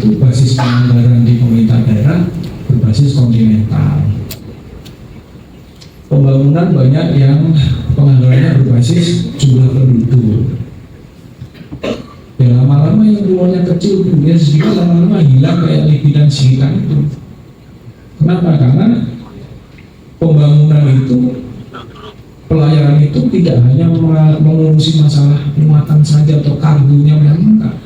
itu basis penganggaran di pemerintah daerah berbasis kontinental. Pembangunan banyak yang penganggarannya berbasis jumlah penduduk. Ya lama-lama yang rumahnya kecil, dunia sedikit, lama-lama hilang kayak Libya dan Syria itu. Kenapa? Karena pembangunan itu, pelayaran itu tidak hanya mengurusi masalah muatan saja atau kargonya, memang enggak.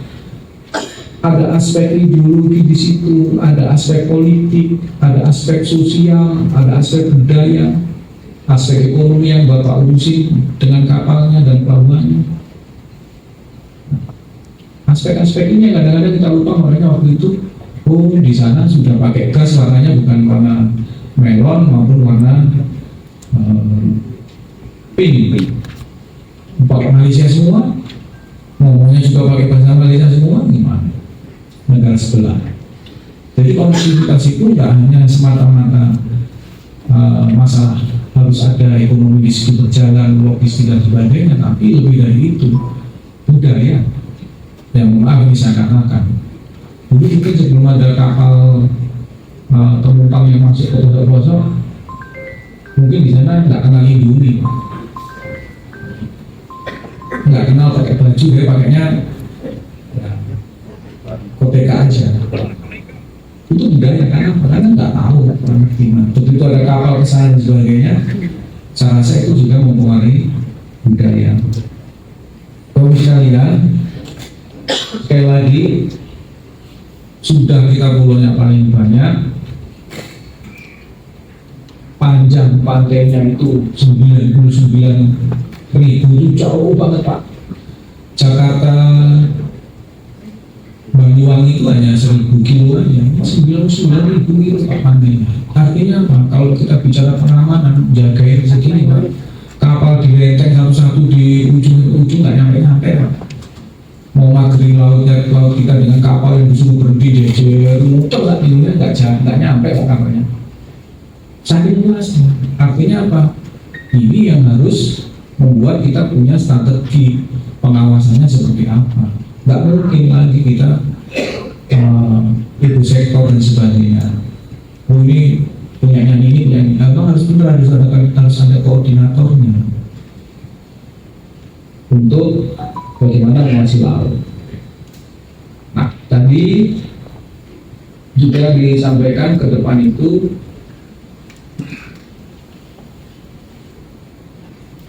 Ada aspek ideologi di situ, ada aspek politik, ada aspek sosial, ada aspek budaya, aspek ekonomi yang Bapak urusi dengan kapalnya dan pelabuhannya. Aspek-aspek ini kadang-kadang kita lupa, mereka waktu itu, oh di sana sudah pakai gas, warnanya bukan warna melon maupun warna pink. Pakai Malaysia semua, ngomongnya juga pakai bahasa Malaysia semua, gimana? Negara sebelah. Jadi konektivitas itu tidak hanya semata-mata masalah harus ada ekonomi di situ berjalan, logistik dan sebagainya, tapi lebih dari itu budaya yang bisa katakan. Dulu mungkin sebelum ada kapal penumpang yang masuk ke pelosok-pelosok, mungkin di sana nggak kenal Indomie, nggak kenal pakai baju, ya pakainya koteka aja. Itu budaya, karena nggak tahu orang gimana. Begitu ada kapal kesana dan sebagainya, saya rasa itu juga mempengaruhi budaya. Kalau sekalian, sekali lagi, sudah kita pulaunya paling banyak, panjang pantainya itu 99.000 itu jauh banget Pak. Jakarta Banyuwangi itu hanya 1.000 kilo aja, 99.000 kilo Pak pantainya. Artinya apa? Kalau kita bicara pengamanan, jagain segini Pak, kapal direnteng satu-satu di ujung-ujung nggak nyampe-nyampe Pak. Mau magri laut kita dengan kapal yang disuruh berhenti jejer muter lah, nggak nyampe kok kapalnya. Saking luasnya. Artinya apa? Ini yang harus membuat kita punya strategi pengawasannya seperti apa. Nggak mungkin lagi kita ibu sektor dan sebagainya. Oh ini punyanya ini, yang apa harus benar, harus ada koordinatornya untuk bagaimana mengawasi laut. Nah, tadi juga disampaikan ke depan itu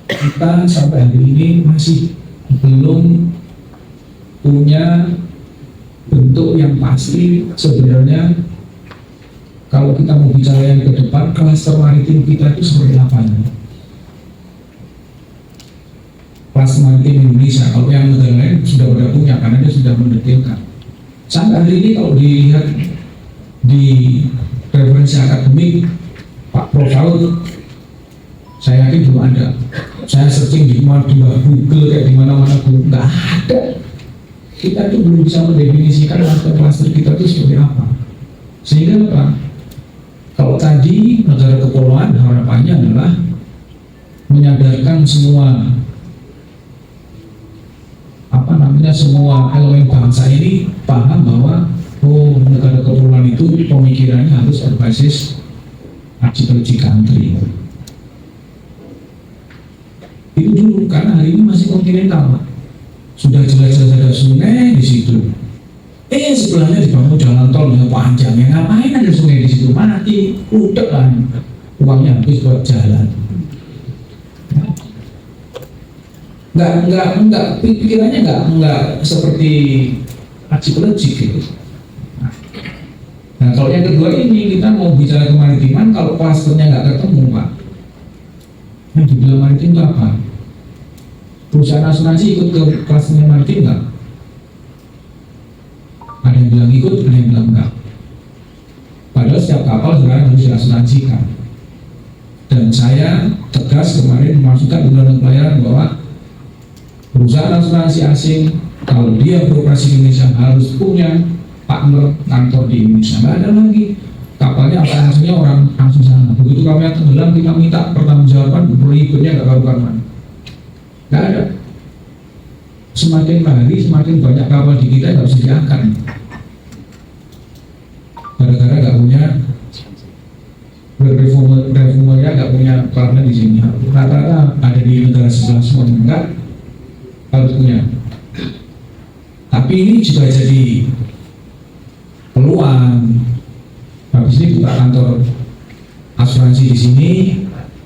kita sampai hari ini masih belum punya bentuk yang pasti sebenarnya. Kalau kita mau bicara yang ke depan, klaster maritim kita itu seperti apa ya? Klaster maritim Indonesia, kalau yang negara lain sudah pada punya karena dia sudah mendetailkan. Sampai hari ini kalau dilihat di referensi akademik Pak Prof. Saya yakin belum ada. Saya searching di Google kayak di mana-mana belum, nggak ada. Kita tuh belum bisa mendefinisikan klaster kita itu seperti apa. Sehingga apa? Kalau tadi negara kepulauan harapannya adalah menyadarkan semua semua elemen bangsa ini paham bahwa negara kepulauan itu pemikirannya harus berbasis archipelagic country. Itu dulu, karena hari ini masih kontinental, Pak. Sudah jelas-jelas ada sungai di situ. Sebelahnya dibangun jalan tol yang panjang, yang ngapain ada sungai di situ? Mati, udah kan, uangnya habis buat jalan. Enggak, pikirannya enggak seperti archipelagic gitu. Nah, kalau yang kedua ini kita mau bicara kemaritiman, kalau klasternya nggak ketemu, Pak. Yang dibilang maritim itu apa? Perusahaan asuransi ikut ke klasternya maritim nggak? Ada yang bilang ikut, ada yang bilang enggak. Padahal setiap kapal sekarang harus diasuransikan. Dan saya tegas kemarin memasukkan undang-undang pelayaran bahwa perusahaan asuransi asing kalau dia beroperasi di Indonesia harus punya partner kantor di Indonesia. Nggak ada lagi kapalnya asuransinya orang asing sana. Begitu kami tenggelam, kita minta pertanggungjawaban berikutnya nggak karuan. Nggak ada. Semakin hari semakin banyak kapal di kita nggak bisa diangkat. kapalnya di sini. Rata-rata ada di negara sebelah semua enggak harus punya. Tapi ini juga jadi peluang. Habis ini buka kantor asuransi di sini,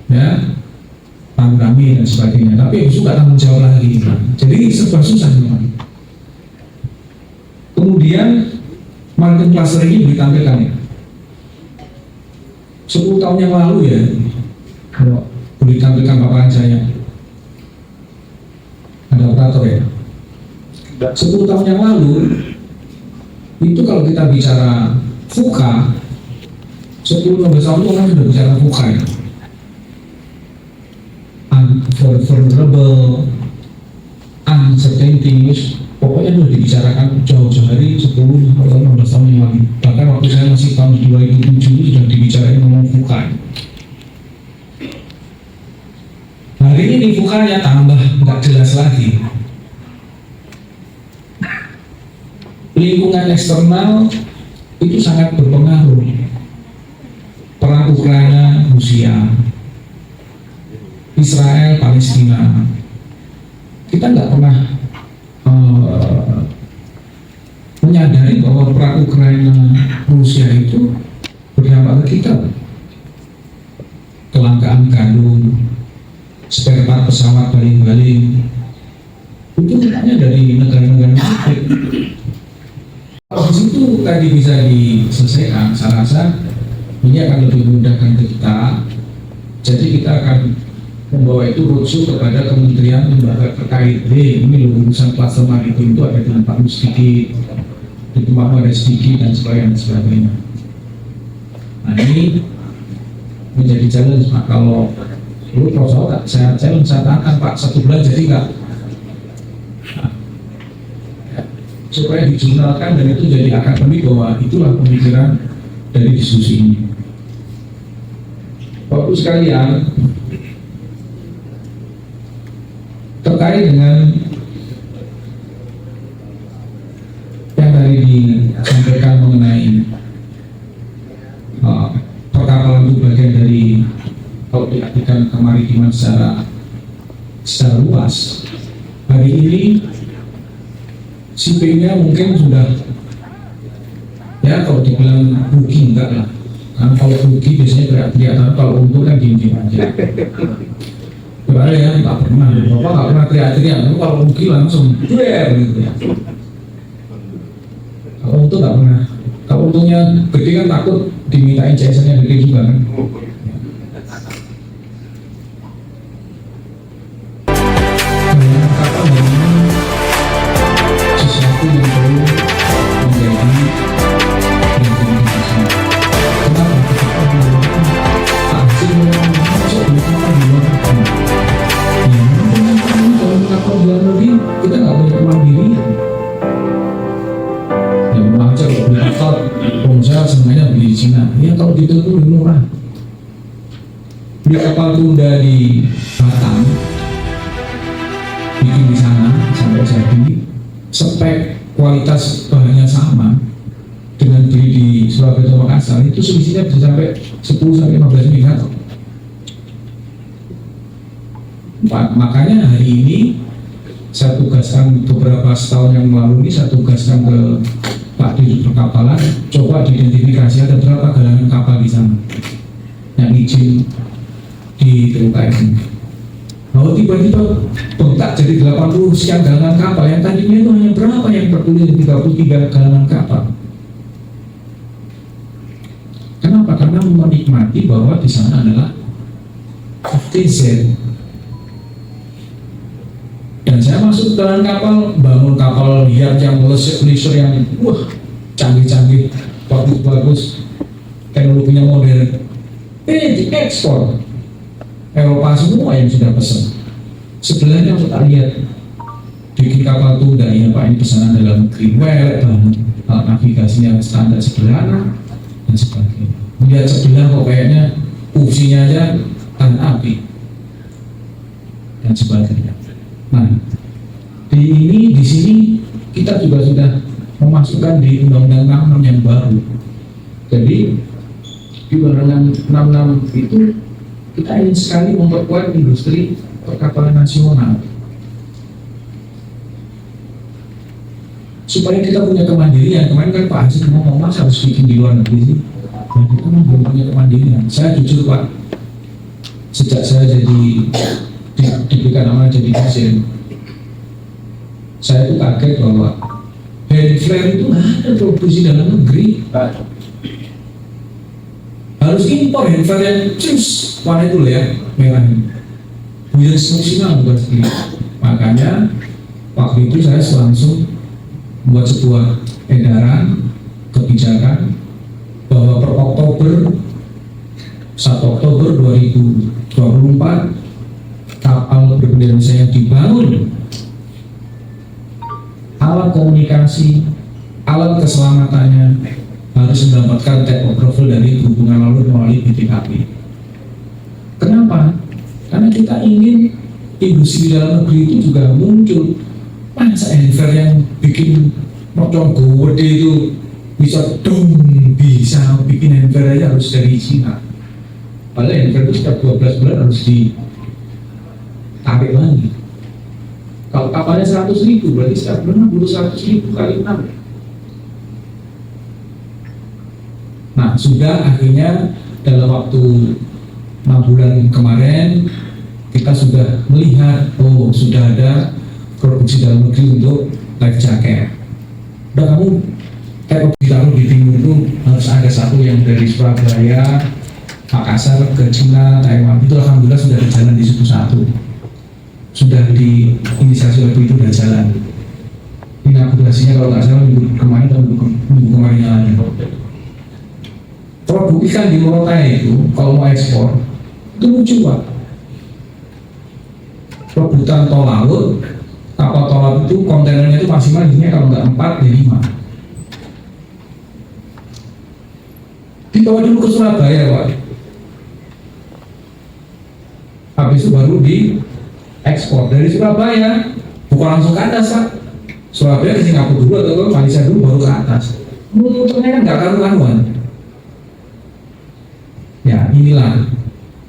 ya, rame dan sebagainya. Tapi juga tanggung jawab lagi. Jadi serba susah teman. Kemudian marketing cluster ini ditampilkan ya. 10 tahun yang lalu ya, kalau boleh ditampilkan paparan saya, ada operator ya. 10 tahun yang lalu itu kalau kita bicara VUCA, 10-15 tahun itu kan sudah bicara VUCA ya. Vulnerable, uncertainty, pokoknya sudah dibicarakan jauh-jauh hari 10 atau 15 tahun yang lalu. Bahkan waktu saya masih tahun 2007 sudah dibicarain ngomong VUCA. Hari ini VUCA-nya tambah nggak jelas lagi. Lingkungan eksternal itu sangat berpengaruh. Perang Ukraina, Rusia, Israel, Palestina. Kita nggak pernah menyadari bahwa perang Ukraina, Rusia itu berdampak ke kita. Kelangkaan gandum, spare part pesawat baling-baling, itu makanya dari negara-negara konflik. Kalau di situ tadi bisa diselesaikan, saya rasa ini akan lebih memudahkan ke kita. Jadi kita akan membawa itu roadshow kepada kementerian lembaga terkait. Ini loh urusan kluster maritim itu ada di tempatmu sedikit, di tempatmu ada sedikit dan sebagainya. Nah ini menjadi challenge Pak. Kalau dulu Prof. saya challenge, saya tantang Pak 1 bulan jadi nggak, supaya dijurnalkan dan itu jadi akademik bahwa itulah pemikiran dari diskusi ini. Bapak sekalian, terkait dengan yang tadi disampaikan mengenai perkapalan itu bagian dari, kalau diartikan kemaritiman secara luas, hari ini shippingnya mungkin sudah, ya kalau dibilang rugi enggak lah, karena kalau rugi biasanya teriak-teriak, kalau untung kan diem-diem aja. Berarti ya nggak pernah, bapak nggak pernah teriak-teriak, kalau rugi langsung der gitu ya. Kalau untung nggak pernah, kalau untungnya gede kan takut dimintain CSR-nya gede juga kan. Ya kalau gitu itu lebih murah. Beli kapal tunda di Batam, bikin di sana sampai jadi, spek kualitas bahannya sama dengan beli di Surabaya atau Makassar, itu selisihnya bisa sampai 10-15 miliar. Makanya hari ini saya tugaskan beberapa setahun yang lalu ini, saya tugaskan ke Pak Dirut Perkapalan, coba diidentifikasi ada berapa galangan kapal di sana yang izin di TUKS ini. Kalau tiba-tiba bengkak jadi 80 sekian galangan kapal, yang tadinya itu hanya berapa yang tertulis 33 galangan kapal. Kenapa? Karena menikmati bahwa di sana adalah FTZ. Dan saya masuk ke dalam kapal, bangun kapal lihat yang leisure yang canggih-canggih, bagus-bagus, teknologinya modern. Diekspor Eropa semua yang sudah pesan. Sebelahnya aku tak lihat bikin kapal tunda, ya Pak, ini pesanan dalam negeri, navigasinya standar sederhana dan sebagainya. Lihat sebelah kok kayaknya fungsinya aja tanah api dan sebagainya. Nah, di sini kita juga sudah memasukkan di Undang-Undang 66 yang baru. Jadi di Undang-Undang 66 itu kita ingin sekali memperkuat industri perkapalan nasional supaya kita punya kemandirian. Kemarin kan Pak Haji ngomong, Mas harus bikin di luar negeri sih. Nah, kita memang belum punya kemandirian. Saya jujur Pak, sejak saya diberikan amanah jadi presiden, saya itu kaget bahwa hand flare itu nggak ada produksi dalam negeri. Harus impor hand flare yang cus warna itu loh ya, merah ini. Bukan fungsional bukan sendiri. Makanya waktu itu saya langsung membuat sebuah edaran kebijakan bahwa per Oktober 1 Oktober 2024 kapal berbendera Indonesia yang dibangun, alat komunikasi, alat keselamatannya harus mendapatkan type approval dari Perhubungan Laut melalui BPKP. Kenapa? Karena kita ingin industri di dalam negeri itu juga muncul. Masa handphone yang bikin mocong gede itu bisa bikin handphone aja harus dari Cina. Padahal handphone itu setiap 12 bulan harus ditarik lagi. Kalau kapalnya 100.000 berarti setiap bulan 100.000 kali 6. Nah, sudah akhirnya dalam waktu 6 bulan kemarin kita sudah melihat, oh sudah ada produksi dalam negeri untuk life jacket. Udah kamu kayak ditaruh di timur itu harus ada satu yang dari Surabaya, Makassar ke Cina, Taiwan. Itu alhamdulillah sudah berjalan di situ satu. Sudah diinisiasi waktu itu sudah jalan. Inaugurasinya kalau nggak salah minggu kemarin atau minggu kemarin lagi. Produk ikan di Morotai itu kalau mau ekspor itu lucu Pak. Rebutan tol laut, kapal tol laut itu kontainernya itu maksimal isinya kalau nggak 4 ya 5. Dibawa dulu ke Surabaya Pak. Habis itu baru di ekspor dari Surabaya, bukan langsung ke atas Pak. Surabaya ke Singapura dulu atau ke Malaysia dulu baru ke atas. Muternya kan nggak karuan. Ya inilah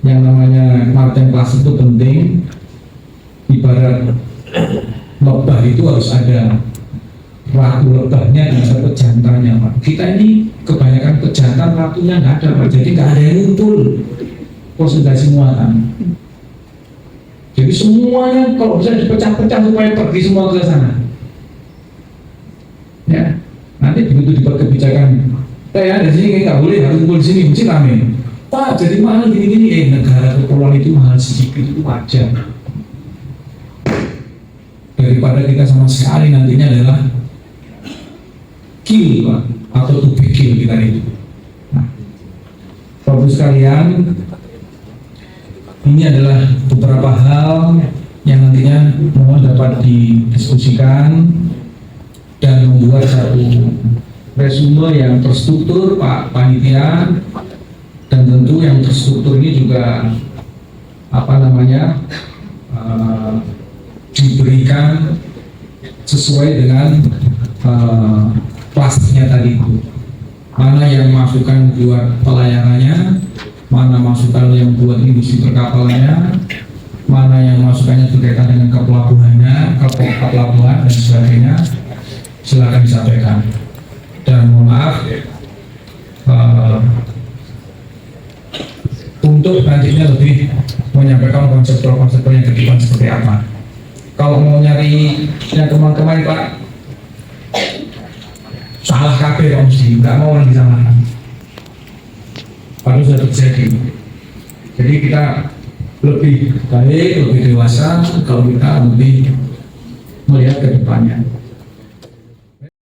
yang namanya maritime class itu penting. Ibarat lebah itu harus ada ratu lebahnya dan ada pejantannya Pak. Kita ini kebanyakan pejantan ratunya nggak ada Pak. Jadi nggak ada yang ngumpul konsentrasi muatan. Jadi semuanya kalau bisa dipecah-pecah supaya pergi semua ke sana. Ya, nanti begitu dibuat kebijakan, ya dari sini nggak boleh, harus kumpul di sini, mesti rame. Pak, jadi mahal gini-gini, negara kepulauan itu mahal sedikit itu wajar. Daripada kita sama sekali nantinya adalah kill Pak, atau to be kill kita itu. Nah, Bapak sekalian, ini adalah beberapa hal yang nantinya mohon dapat didiskusikan dan membuat satu resume yang terstruktur Pak Panitia, dan tentu yang terstruktur ini juga diberikan sesuai dengan plastiknya tadi itu. Mana yang masukan buat pelayanannya, mana masukan yang buat industri perkapalannya, mana yang masukannya berkaitan dengan kepelabuhannya, kepelabuhan dan sebagainya, silakan disampaikan. Dan mohon maaf untuk nantinya lebih menyampaikan konsep-konsep yang ke depan seperti apa. Kalau mau nyari yang kemarin Pak, salah kabeh Om Sidi, nggak mau lagi disalahkan. Baru sudah terjadi. Jadi kita lebih baik, lebih dewasa kalau kita lebih melihat ke depannya.